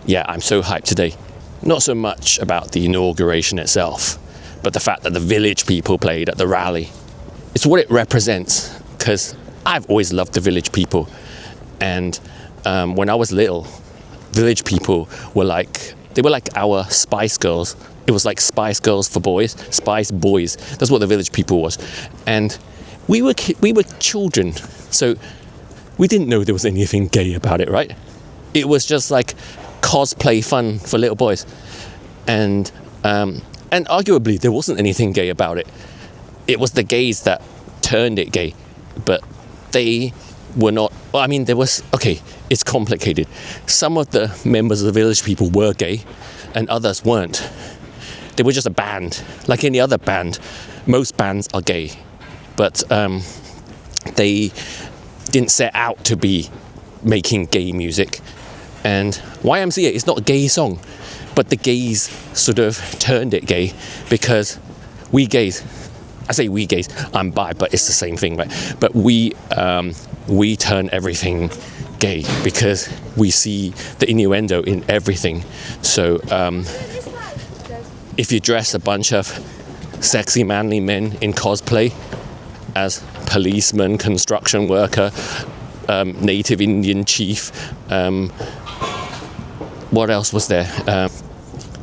Yeah, I'm so hyped today. Not so much about the inauguration itself, but the fact that the village people played at the rally. It's what it represents, because I've always loved the village people. And when I was little, village people were like our Spice Girls. It was like Spice Girls for boys, Spice Boys. That's what the village people was. And we were children, so we didn't know there was anything gay about it, right? It was just like cosplay fun for little boys. And arguably there wasn't anything gay about it. It was the gays that turned it gay, but they were not. Well, I mean, there was, okay, it's complicated. Some of the members of the village people were gay and others weren't. They were just a band, like any other band. Most bands are gay, but they didn't set out to be making gay music. And YMCA is not a gay song, but the gays sort of turned it gay because we gays, I say we gays, I'm bi, but it's the same thing, right? But we turn everything gay because we see the innuendo in everything. So if you dress a bunch of sexy manly men in cosplay as policeman, construction worker, native Indian chief, what else was there?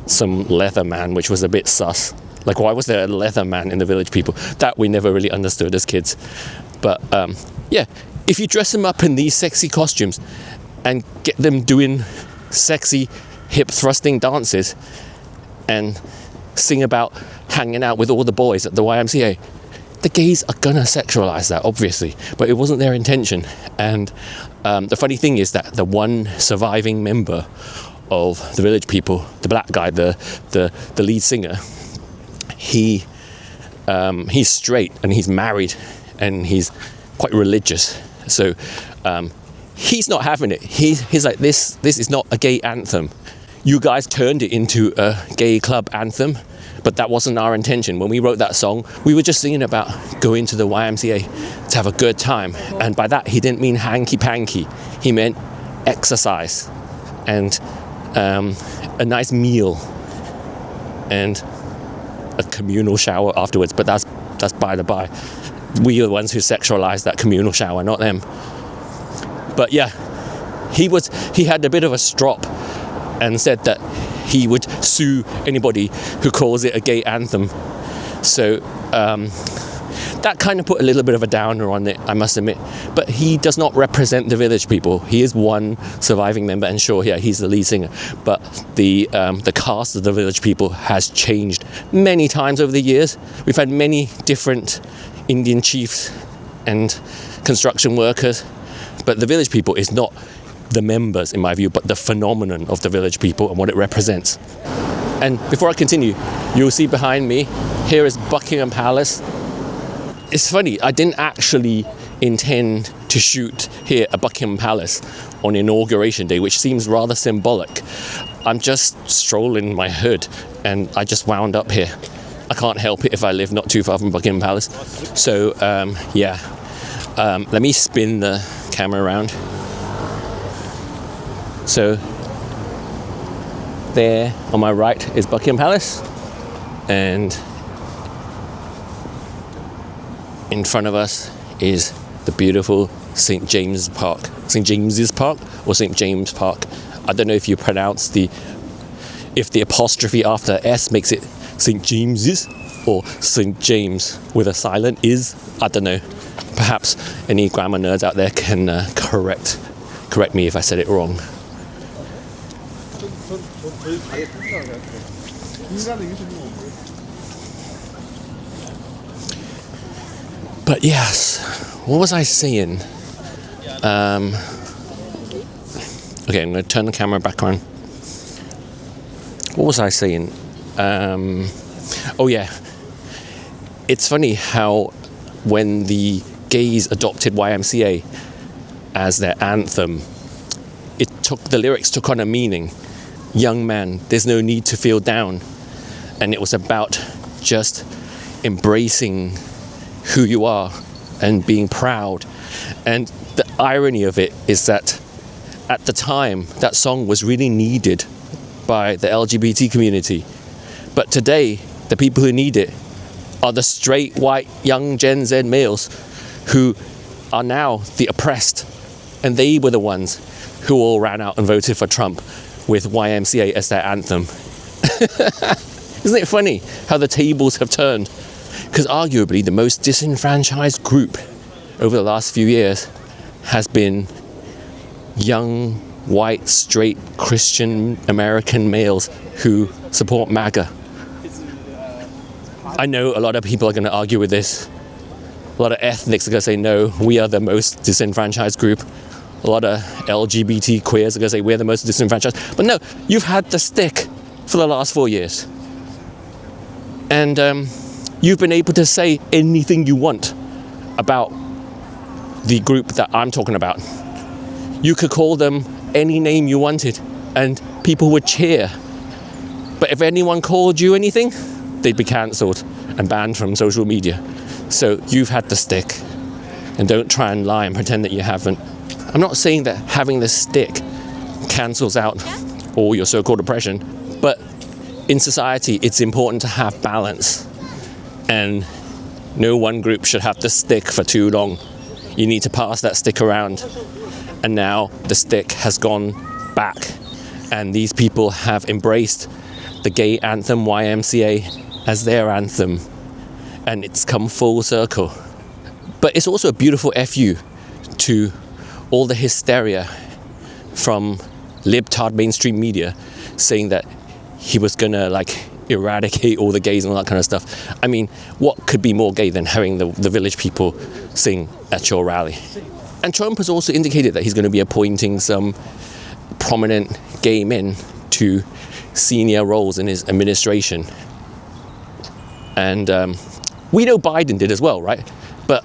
Some leather man, which was a bit sus. Like, why was there a leather man in the village people? That we never really understood as kids. But yeah, if you dress them up in these sexy costumes and get them doing sexy hip thrusting dances and sing about hanging out with all the boys at the YMCA, the gays are gonna sexualize that, obviously, but it wasn't their intention. And the funny thing is that the one surviving member of the village people, the black guy, the lead singer, he's straight and he's married and he's quite religious. So he's not having it. He's like, this is not a gay anthem. You guys turned it into a gay club anthem, but that wasn't our intention. When we wrote that song, we were just singing about going to the YMCA to have a good time. And by that, he didn't mean hanky-panky. He meant exercise and a nice meal and a communal shower afterwards. But that's by the by. We are the ones who sexualized that communal shower, not them. But yeah, he had a bit of a strop and said that he would sue anybody who calls it a gay anthem. So that kind of put a little bit of a downer on it, I must admit. But he does not represent the village people. He is one surviving member, and sure, yeah, he's the lead singer. But the cast of the village people has changed many times over the years. We've had many different Indian chiefs and construction workers, but the village people is not the members, in my view, but the phenomenon of the village people and what it represents. And before I continue, you'll see behind me, here is Buckingham Palace. It's funny, I didn't actually intend to shoot here at Buckingham Palace on Inauguration Day, which seems rather symbolic. I'm just strolling my hood and I just wound up here. I can't help it if I live not too far from Buckingham Palace. So yeah, let me spin the camera around. So there on my right is Buckingham Palace, and in front of us is the beautiful St. James's Park. St. James's Park or St. James Park. I don't know if you pronounce if the apostrophe after S makes it St. James's or St. James with a silent is. I don't know. Perhaps any grammar nerds out there can correct me if I said it wrong. But yes, what was I saying? Okay, I'm going to turn the camera back on. What was I saying? Oh yeah, it's funny how when the gays adopted YMCA as their anthem, the lyrics took on a meaning. Young man, there's no need to feel down. And it was about just embracing who you are and being proud. And the irony of it is that at the time, that song was really needed by the LGBT community. But today, the people who need it are the straight, white, young Gen Z males who are now the oppressed. And they were the ones who all ran out and voted for Trump with YMCA as their anthem. Isn't it funny how the tables have turned? Because arguably the most disenfranchised group over the last few years has been young, white, straight, Christian American males who support MAGA. I know a lot of people are going to argue with this. A lot of ethnics are going to say, no, we are the most disenfranchised group. A lot of LGBT queers are going to say, we're the most disenfranchised. But no, you've had the stick for the last 4 years. And you've been able to say anything you want about the group that I'm talking about. You could call them any name you wanted and people would cheer. But if anyone called you anything, they'd be cancelled and banned from social media. So you've had the stick. And don't try and lie and pretend that you haven't. I'm not saying that having the stick cancels out all your so-called oppression, but in society it's important to have balance. And no one group should have the stick for too long. You need to pass that stick around. And now the stick has gone back. And these people have embraced the gay anthem YMCA as their anthem. And it's come full circle. But it's also a beautiful FU to all the hysteria from libtard mainstream media saying that he was gonna eradicate all the gays and all that kind of stuff. I mean, what could be more gay than having the village people sing at your rally? And Trump has also indicated that he's going to be appointing some prominent gay men to senior roles in his administration. And we know Biden did as well, right? But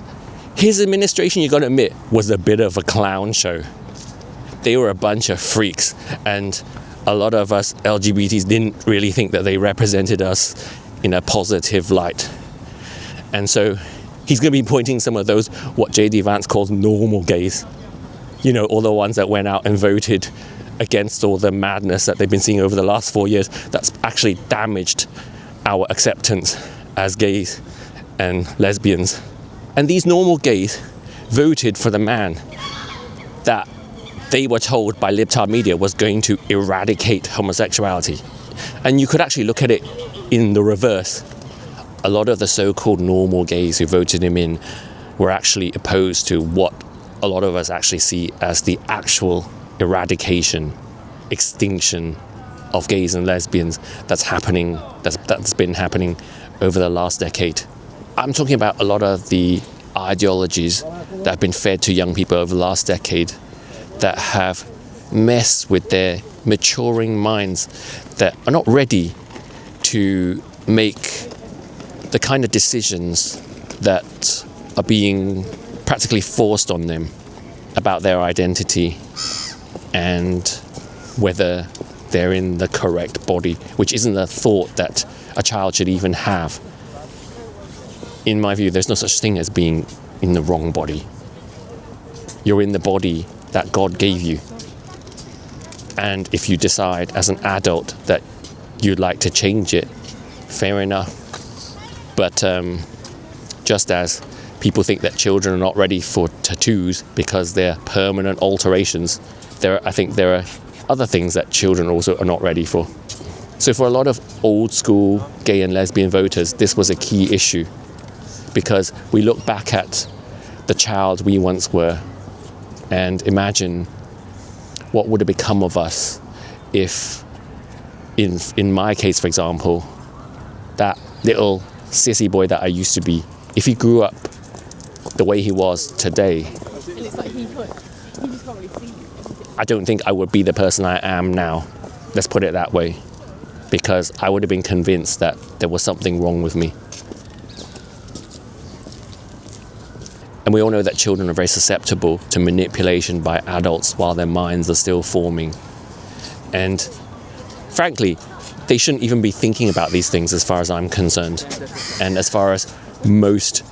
his administration, you got to admit, was a bit of a clown show. They were a bunch of freaks, and a lot of us LGBTs didn't really think that they represented us in a positive light. And so he's going to be pointing some of those, what J.D. Vance calls normal gays. You know, all the ones that went out and voted against all the madness that they've been seeing over the last 4 years. That's actually damaged our acceptance as gays and lesbians. And these normal gays voted for the man that they were told by libtard media was going to eradicate homosexuality. And you could actually look at it in the reverse. A lot of the so-called normal gays who voted him in were actually opposed to what a lot of us actually see as the actual eradication, extinction of gays and lesbians that's been happening over the last decade. I'm talking about a lot of the ideologies that have been fed to young people over the last decade that have messed with their maturing minds, that are not ready to make the kind of decisions that are being practically forced on them about their identity and whether they're in the correct body, which isn't a thought that a child should even have. In my view, there's no such thing as being in the wrong body. You're in the body that God gave you. And if you decide as an adult that you'd like to change it, fair enough. But just as people think that children are not ready for tattoos because they're permanent alterations, I think there are other things that children also are not ready for. So for a lot of old school gay and lesbian voters, this was a key issue, because we look back at the child we once were and imagine what would have become of us if, in my case, for example, that little sissy boy that I used to be, if he grew up the way he was today, I don't think I would be the person I am now. Let's put it that way. Because I would have been convinced that there was something wrong with me. And we all know that children are very susceptible to manipulation by adults while their minds are still forming. And frankly, they shouldn't even be thinking about these things as far as I'm concerned. And as far as most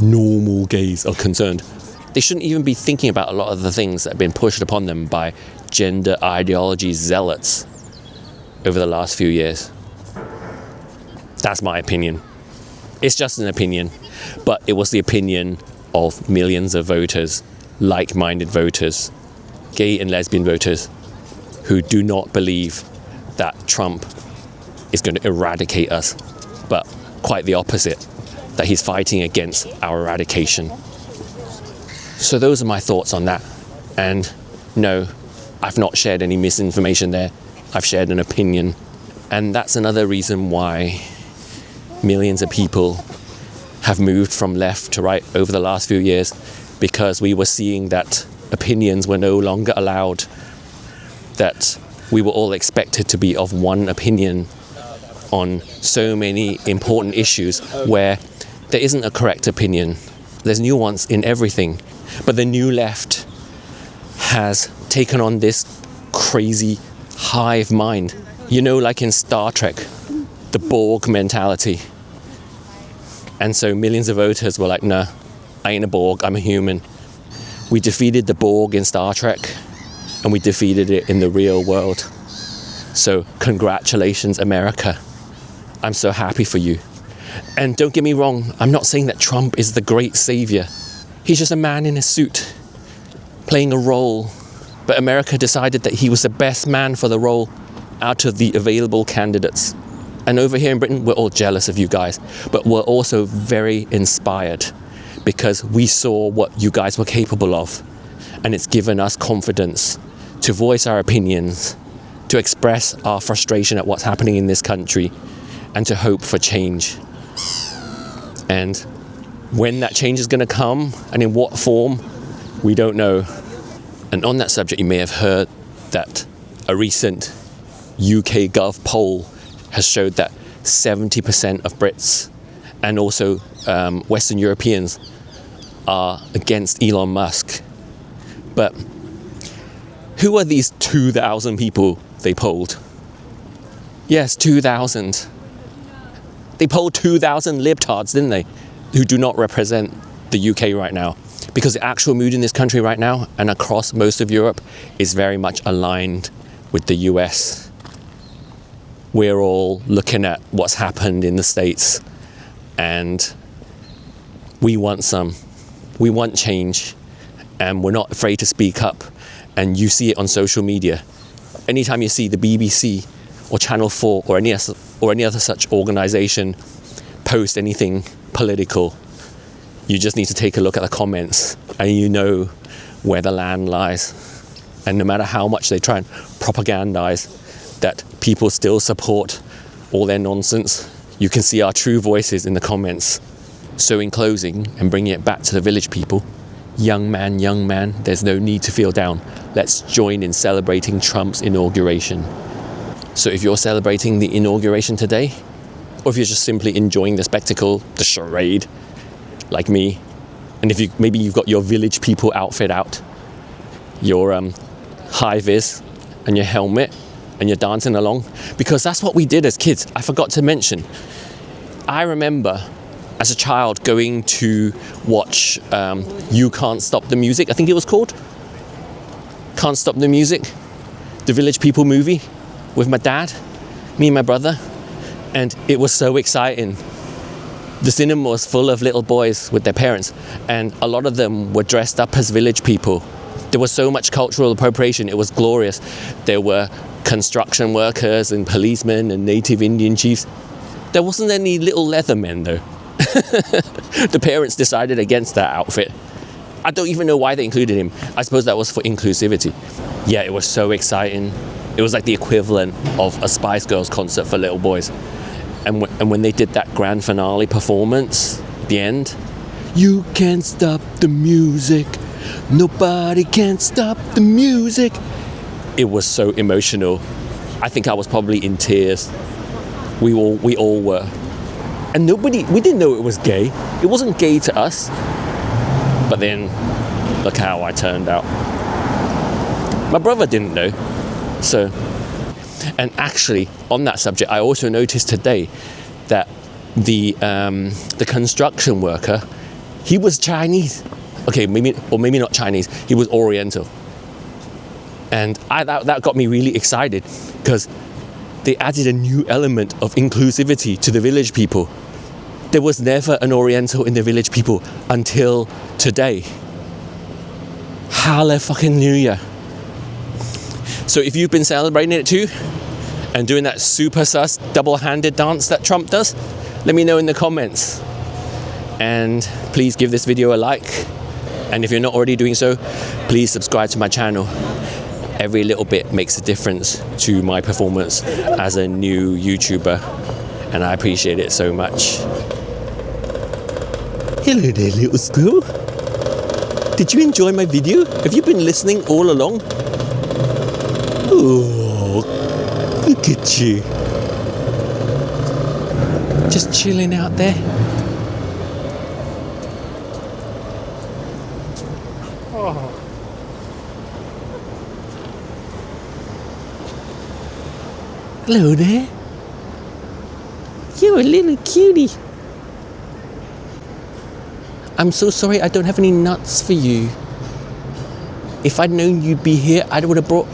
normal gays are concerned. They shouldn't even be thinking about a lot of the things that have been pushed upon them by gender ideology zealots over the last few years. That's my opinion. It's just an opinion, but it was the opinion of millions of voters, like-minded voters, gay and lesbian voters, who do not believe that Trump is going to eradicate us, but quite the opposite, that he's fighting against our eradication. So those are my thoughts on that. And no, I've not shared any misinformation there. I've shared an opinion. And that's another reason why millions of people have moved from left to right over the last few years, because we were seeing that opinions were no longer allowed, that we were all expected to be of one opinion on so many important issues where there isn't a correct opinion. There's nuance in everything. But the new left has taken on this crazy hive mind. You know, like in Star Trek, the Borg mentality. And so millions of voters were like, nah, I ain't a Borg, I'm a human. We defeated the Borg in Star Trek, and we defeated it in the real world. So congratulations, America. I'm so happy for you. And don't get me wrong, I'm not saying that Trump is the great savior. He's just a man in a suit, playing a role. But America decided that he was the best man for the role out of the available candidates. And over here in Britain, we're all jealous of you guys, but we're also very inspired because we saw what you guys were capable of. And it's given us confidence to voice our opinions, to express our frustration at what's happening in this country, and to hope for change. And when that change is going to come and in what form, we don't know. And on that subject, you may have heard that a recent UK Gov poll has showed that 70% of Brits and also Western Europeans are against Elon Musk. But who are these 2,000 people they polled? Yes, 2,000. They polled 2,000 libtards, didn't they? Who do not represent the UK right now. Because the actual mood in this country right now and across most of Europe is very much aligned with the US. We're all looking at what's happened in the States, and we want change, and we're not afraid to speak up. And you see it on social media. Anytime you see the BBC or Channel 4 or any other such organization post anything political, you just need to take a look at the comments and you know where the land lies. And no matter how much they try and propagandize that people still support all their nonsense, you can see our true voices in the comments. So in closing, and bringing it back to the village people, young man, there's no need to feel down. Let's join in celebrating Trump's inauguration. So if you're celebrating the inauguration today, or if you're just simply enjoying the spectacle, the charade, like me, and if maybe you've got your village people outfit out, your high vis and your helmet, and you're dancing along, because that's what we did as kids. I forgot to mention, I remember as a child going to watch You Can't Stop the Music, I think it was called. Can't Stop the Music, the Village People movie with my dad, me and my brother, and it was so exciting. The cinema was full of little boys with their parents, and a lot of them were dressed up as village people. There was so much cultural appropriation, it was glorious. There were construction workers and policemen and native Indian chiefs. There wasn't any little leather men though. The parents decided against that outfit. I don't even know why they included him. I suppose that was for inclusivity. Yeah, it was so exciting. It was like the equivalent of a Spice Girls concert for little boys. And when they did that grand finale performance at the end, you can't stop the music, nobody can stop the music. It was so emotional. I think I was probably in tears. We all were. And we didn't know it was gay. It wasn't gay to us. But then, look how I turned out. My brother didn't know. So, and actually, on that subject, I also noticed today that the construction worker He was Chinese. Okay, maybe not Chinese. He was Oriental. And that got me really excited because they added a new element of inclusivity to the village people. There was never an Oriental in the village people until today. Hallelujah. So if you've been celebrating it too, and doing that super sus double-handed dance that Trump does, let me know in the comments. And please give this video a like. And if you're not already doing so, please subscribe to my channel. Every little bit makes a difference to my performance as a new YouTuber, and I appreciate it so much. Hello there, little squirrel. Did you enjoy my video? Have you been listening all along? Oh, look at you. Just chilling out there. Oh. Hello there. You're a little cutie. I'm so sorry I don't have any nuts for you. If I'd known you'd be here, I would have brought